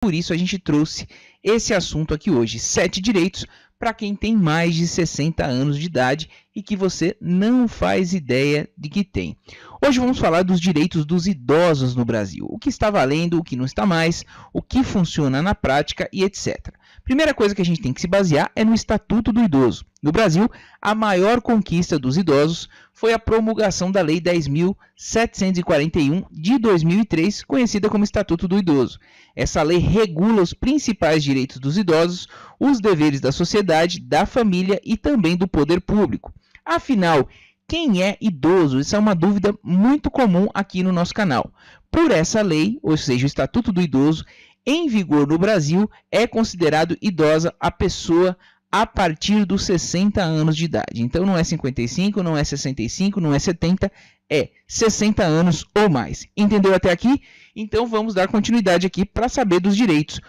Por isso a gente trouxe esse assunto aqui hoje, 7 direitos para quem tem mais de 60 anos de idade e que você não faz ideia de que tem. Hoje vamos falar dos direitos dos idosos no Brasil, o que está valendo, o que não está mais, o que funciona na prática e etc. Primeira coisa que a gente tem que se basear é no Estatuto do Idoso. No Brasil, a maior conquista dos idosos foi a promulgação da Lei 10.741 de 2003, conhecida como Estatuto do Idoso. Essa lei regula os principais direitos dos idosos, os deveres da sociedade, da família e também do poder público. Afinal, quem é idoso? Isso é uma dúvida muito comum aqui no nosso canal. Por essa lei, ou seja, o Estatuto do Idoso, em vigor no Brasil, é considerado idosa a pessoa a partir dos 60 anos de idade. Então não é 55, não é 65, não é 70, é 60 anos ou mais. Entendeu até aqui? Então vamos dar continuidade aqui para saber dos direitos.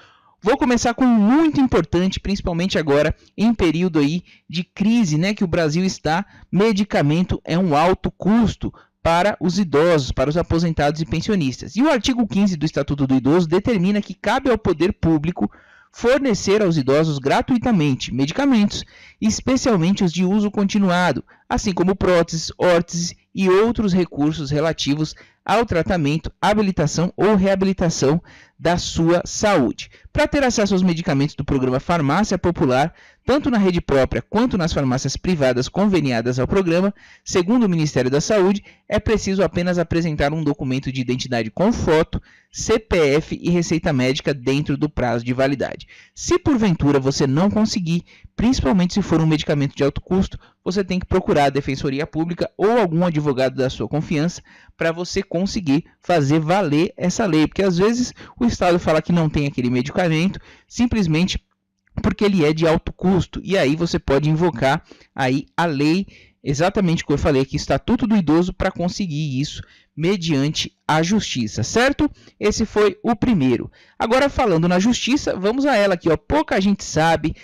Vou começar com um muito importante, principalmente agora em período aí de crise, né, que o Brasil está. Medicamento é um alto custo para os idosos, para os aposentados e pensionistas. E o artigo 15 do Estatuto do Idoso determina que cabe ao poder público fornecer aos idosos gratuitamente medicamentos, especialmente os de uso continuado, assim como próteses, órteses e outros recursos relativos ao tratamento, habilitação ou reabilitação da sua saúde. Para ter acesso aos medicamentos do programa Farmácia Popular, tanto na rede própria quanto nas farmácias privadas conveniadas ao programa, segundo o Ministério da Saúde, é preciso apenas apresentar um documento de identidade com foto, CPF e receita médica dentro do prazo de validade. Se porventura você não conseguir, principalmente se for um medicamento de alto custo, você tem que procurar a Defensoria Pública ou algum advogado da sua confiança para você conseguir fazer valer essa lei, porque às vezes o Estado fala que não tem aquele medicamento, simplesmente porque ele é de alto custo, e aí você pode invocar aí a lei, exatamente o que eu falei aqui, Estatuto do Idoso, para conseguir isso mediante a justiça, certo? Esse foi o primeiro. Agora, falando na justiça, vamos a ela aqui, ó. Pouca gente sabe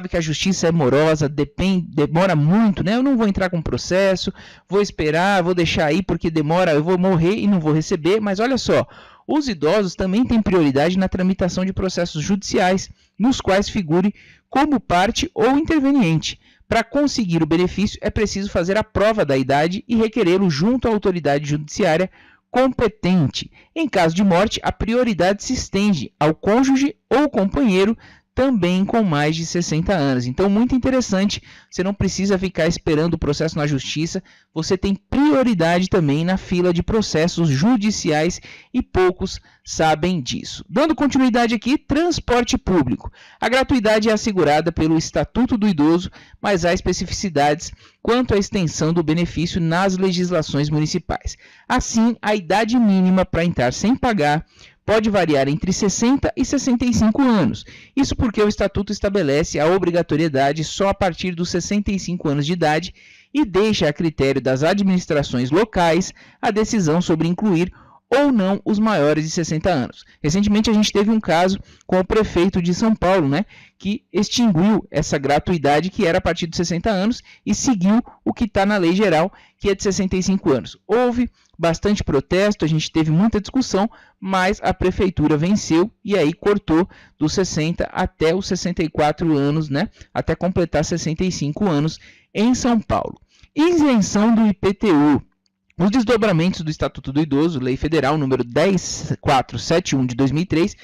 que a justiça é morosa, demora muito, né? Eu não vou entrar com processo, vou esperar, vou deixar aí porque demora, eu vou morrer e não vou receber, mas olha só, os idosos também têm prioridade na tramitação de processos judiciais, nos quais figure como parte ou interveniente. Para conseguir o benefício, é preciso fazer a prova da idade e requerê-lo junto à autoridade judiciária competente. Em caso de morte, a prioridade se estende ao cônjuge ou companheiro também com mais de 60 anos. Então, muito interessante, você não precisa ficar esperando o processo na justiça, você tem prioridade também na fila de processos judiciais e poucos sabem disso. Dando continuidade aqui, transporte público. A gratuidade é assegurada pelo Estatuto do Idoso, mas há especificidades quanto à extensão do benefício nas legislações municipais. Assim, a idade mínima para entrar sem pagar pode variar entre 60 e 65 anos. Isso porque o Estatuto estabelece a obrigatoriedade só a partir dos 65 anos de idade e deixa a critério das administrações locais a decisão sobre incluir ou não os maiores de 60 anos. Recentemente a gente teve um caso com o prefeito de São Paulo, né, que extinguiu essa gratuidade que era a partir de 60 anos e seguiu o que está na lei geral, que é de 65 anos. Houve bastante protesto, a gente teve muita discussão, mas a prefeitura venceu e aí cortou dos 60 até os 64 anos, né, até completar 65 anos em São Paulo. Isenção do IPTU. Os desdobramentos do Estatuto do Idoso, Lei Federal número 10471 de 2003,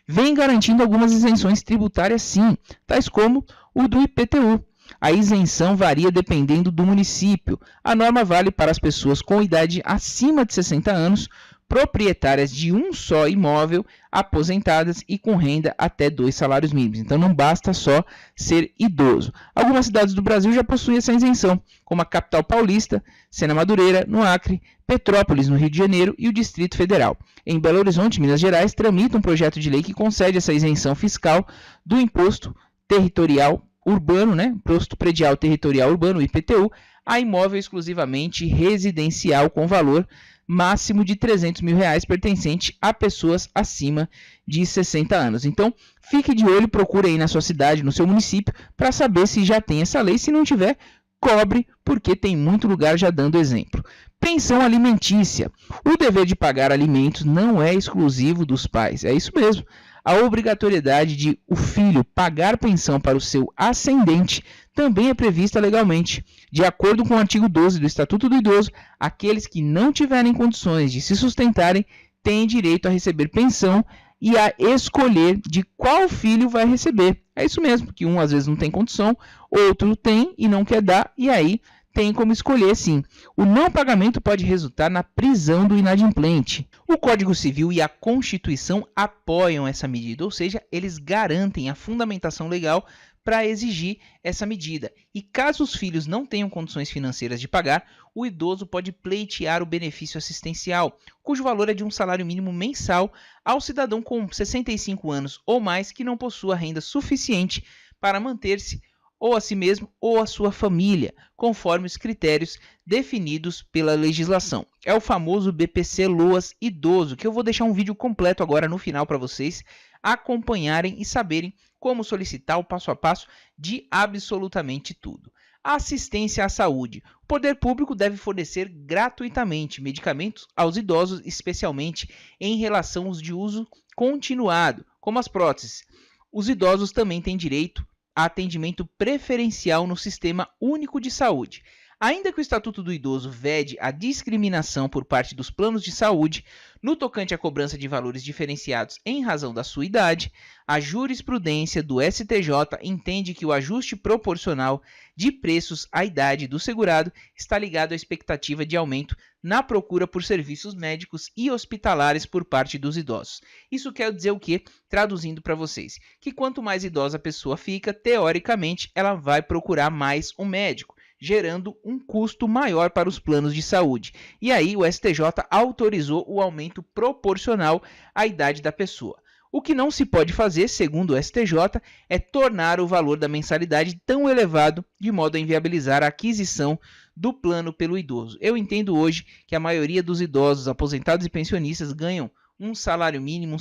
vem garantindo algumas isenções tributárias sim, tais como o do IPTU. A isenção varia dependendo do município. A norma vale para as pessoas com idade acima de 60 anos, proprietárias de um só imóvel, aposentadas e com renda até 2 salários mínimos. Então não basta só ser idoso. Algumas cidades do Brasil já possuem essa isenção, como a capital paulista, Sena Madureira, no Acre, Petrópolis, no Rio de Janeiro e o Distrito Federal. Em Belo Horizonte, Minas Gerais, tramita um projeto de lei que concede essa isenção fiscal do imposto territorial urbano, né? Imposto predial territorial urbano, IPTU, a imóvel exclusivamente residencial com valor máximo de R$300 mil pertencente a pessoas acima de 60 anos. Então, fique de olho, procure aí na sua cidade, no seu município, para saber se já tem essa lei. Se não tiver, cobre, porque tem muito lugar já dando exemplo. Pensão alimentícia. O dever de pagar alimentos não é exclusivo dos pais. É isso mesmo. A obrigatoriedade de o filho pagar pensão para o seu ascendente também é prevista legalmente. De acordo com o artigo 12 do Estatuto do Idoso, aqueles que não tiverem condições de se sustentarem têm direito a receber pensão e a escolher de qual filho vai receber. É isso mesmo, que um às vezes não tem condição, outro tem e não quer dar, e aí tem como escolher sim. O não pagamento pode resultar na prisão do inadimplente. O Código Civil e a Constituição apoiam essa medida, ou seja, eles garantem a fundamentação legal para exigir essa medida. E caso os filhos não tenham condições financeiras de pagar, o idoso pode pleitear o benefício assistencial, cujo valor é de um salário mínimo mensal ao cidadão com 65 anos ou mais que não possua renda suficiente para manter-se ou a si mesmo ou a sua família, conforme os critérios definidos pela legislação. É o famoso BPC-LOAS idoso, que eu vou deixar um vídeo completo agora no final para vocês acompanharem e saberem como solicitar o passo a passo de absolutamente tudo. A assistência à saúde. O poder público deve fornecer gratuitamente medicamentos aos idosos, especialmente em relação aos de uso continuado, como as próteses. Os idosos também têm direito a atendimento preferencial no Sistema Único de Saúde. Ainda que o Estatuto do Idoso vede a discriminação por parte dos planos de saúde no tocante à cobrança de valores diferenciados em razão da sua idade, a jurisprudência do STJ entende que o ajuste proporcional de preços à idade do segurado está ligado à expectativa de aumento na procura por serviços médicos e hospitalares por parte dos idosos. Isso quer dizer o quê? Traduzindo para vocês, que quanto mais idosa a pessoa fica, teoricamente, ela vai procurar mais um médico, gerando um custo maior para os planos de saúde. E aí o STJ autorizou o aumento proporcional à idade da pessoa. O que não se pode fazer, segundo o STJ, é tornar o valor da mensalidade tão elevado de modo a inviabilizar a aquisição do plano pelo idoso. Eu entendo hoje que a maioria dos idosos, aposentados e pensionistas ganham um salário mínimo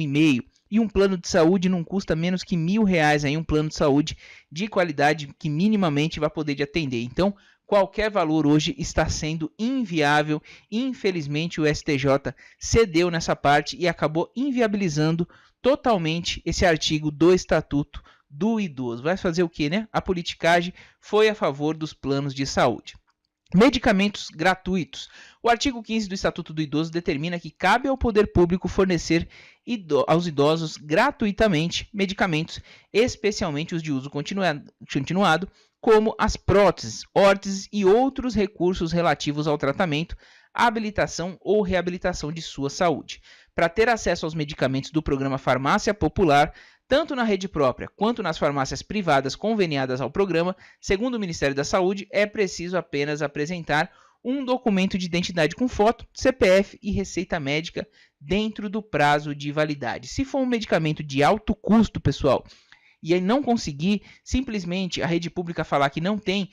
e meio. E um plano de saúde não custa menos que R$1.000 aí, um plano de saúde de qualidade que minimamente vai poder te atender. Então, qualquer valor hoje está sendo inviável. Infelizmente, o STJ cedeu nessa parte e acabou inviabilizando totalmente esse artigo do Estatuto do Idoso. Vai fazer o quê, né? A politicagem foi a favor dos planos de saúde. Medicamentos gratuitos. O artigo 15 do Estatuto do Idoso determina que cabe ao poder público fornecer aos idosos gratuitamente medicamentos, especialmente os de uso continuado, como as próteses, órteses e outros recursos relativos ao tratamento, habilitação ou reabilitação de sua saúde. Para ter acesso aos medicamentos do programa Farmácia Popular, tanto na rede própria quanto nas farmácias privadas conveniadas ao programa, segundo o Ministério da Saúde, é preciso apenas apresentar um documento de identidade com foto, CPF e receita médica dentro do prazo de validade. Se for um medicamento de alto custo, pessoal, e aí não conseguir, simplesmente a rede pública falar que não tem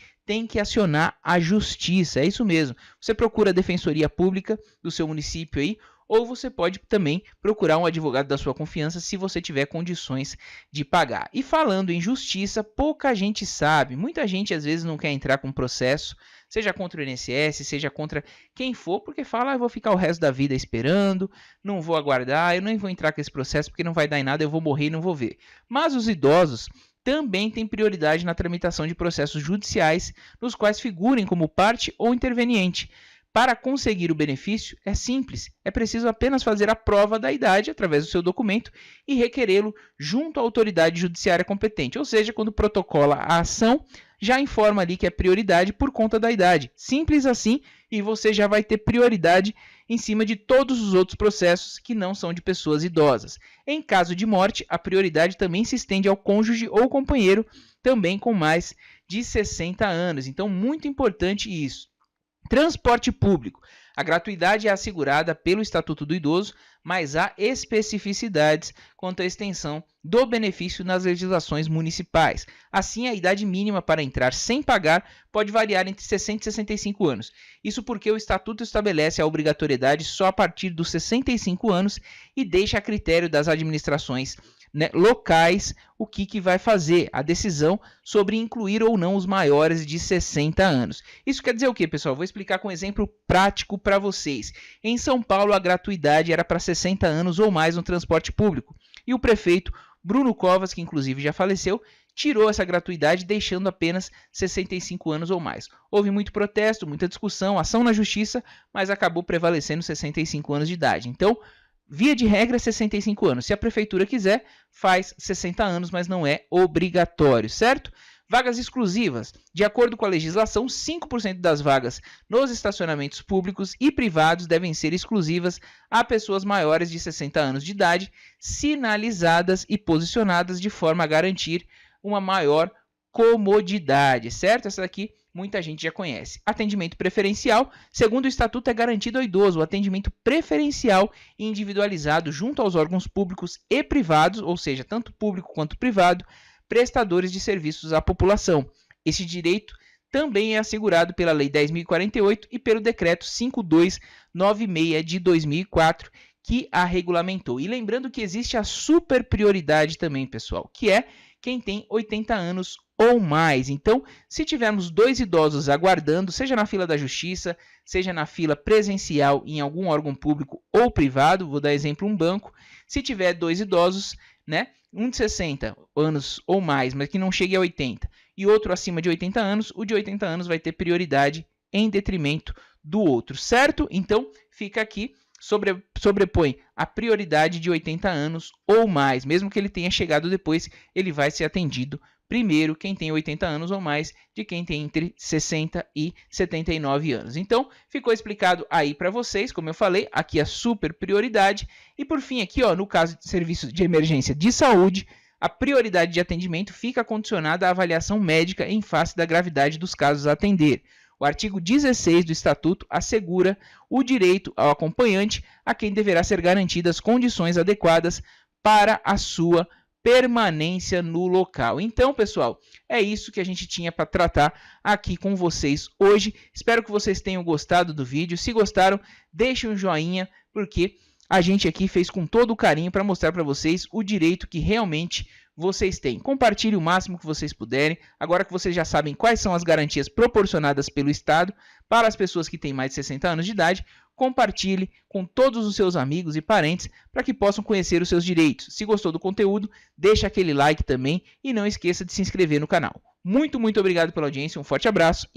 que acionar a justiça. É isso mesmo. Você procura a defensoria pública do seu município aí, ou você pode também procurar um advogado da sua confiança se você tiver condições de pagar. E falando em justiça, pouca gente sabe. Muita gente às vezes não quer entrar com processo, seja contra o INSS, seja contra quem for, porque fala, eu vou ficar o resto da vida esperando, não vou aguardar, eu nem vou entrar com esse processo porque não vai dar em nada, eu vou morrer e não vou ver. Mas os idosos também têm prioridade na tramitação de processos judiciais, nos quais figurem como parte ou interveniente. Para conseguir o benefício, é simples, é preciso apenas fazer a prova da idade através do seu documento e requerê-lo junto à autoridade judiciária competente, ou seja, quando protocola a ação, já informa ali que é prioridade por conta da idade. Simples assim, e você já vai ter prioridade em cima de todos os outros processos que não são de pessoas idosas. Em caso de morte, a prioridade também se estende ao cônjuge ou companheiro, também com mais de 60 anos. Então, muito importante isso. Transporte público. A gratuidade é assegurada pelo Estatuto do Idoso, mas há especificidades quanto à extensão do benefício nas legislações municipais. Assim, a idade mínima para entrar sem pagar pode variar entre 60 e 65 anos. Isso porque o Estatuto estabelece a obrigatoriedade só a partir dos 65 anos e deixa a critério das administrações locais o que vai fazer a decisão sobre incluir ou não os maiores de 60 anos. Isso quer dizer o que, pessoal? Vou explicar com um exemplo prático para vocês. Em São Paulo, a gratuidade era para 60 anos ou mais no transporte público. e o prefeito Bruno Covas, que inclusive já faleceu, tirou essa gratuidade, deixando apenas 65 anos ou mais. Houve muito protesto, muita discussão, ação na justiça, mas acabou prevalecendo 65 anos de idade. Então, via de regra, 65 anos. Se a prefeitura quiser, faz 60 anos, mas não é obrigatório, certo? Vagas exclusivas. De acordo com a legislação, 5% das vagas nos estacionamentos públicos e privados devem ser exclusivas a pessoas maiores de 60 anos de idade, sinalizadas e posicionadas de forma a garantir uma maior comodidade, certo? Essa daqui muita gente já conhece. Atendimento preferencial. Segundo o Estatuto, é garantido ao idoso o atendimento preferencial e individualizado junto aos órgãos públicos e privados, ou seja, tanto público quanto privado, prestadores de serviços à população. Esse direito também é assegurado pela Lei 10.048 e pelo Decreto 5296 de 2004, que a regulamentou. E lembrando que existe a super prioridade também, pessoal, que é quem tem 80 anos ou mais. Então, se tivermos 2 idosos aguardando, seja na fila da justiça, seja na fila presencial em algum órgão público ou privado, vou dar exemplo um banco, se tiver 2 idosos, né, um de 60 anos ou mais, mas que não chegue a 80, e outro acima de 80 anos, o de 80 anos vai ter prioridade em detrimento do outro, certo? Então, fica aqui, sobrepõe a prioridade de 80 anos ou mais, mesmo que ele tenha chegado depois, ele vai ser atendido primeiro quem tem 80 anos ou mais de quem tem entre 60 e 79 anos. Então, ficou explicado aí para vocês, como eu falei, aqui a super prioridade. E por fim aqui, ó, no caso de serviços de emergência de saúde, a prioridade de atendimento fica condicionada à avaliação médica em face da gravidade dos casos a atender. O artigo 16 do Estatuto assegura o direito ao acompanhante, a quem deverá ser garantidas condições adequadas para a sua permanência no local. Então, pessoal, é isso que a gente tinha para tratar aqui com vocês hoje. Espero que vocês tenham gostado do vídeo. Se gostaram, deixem um joinha, porque a gente aqui fez com todo o carinho para mostrar para vocês o direito que realmente vocês têm. Compartilhe o máximo que vocês puderem. Agora que vocês já sabem quais são as garantias proporcionadas pelo Estado para as pessoas que têm mais de 60 anos de idade, compartilhe com todos os seus amigos e parentes para que possam conhecer os seus direitos. Se gostou do conteúdo, deixa aquele like também e não esqueça de se inscrever no canal. Muito obrigado pela audiência, um forte abraço.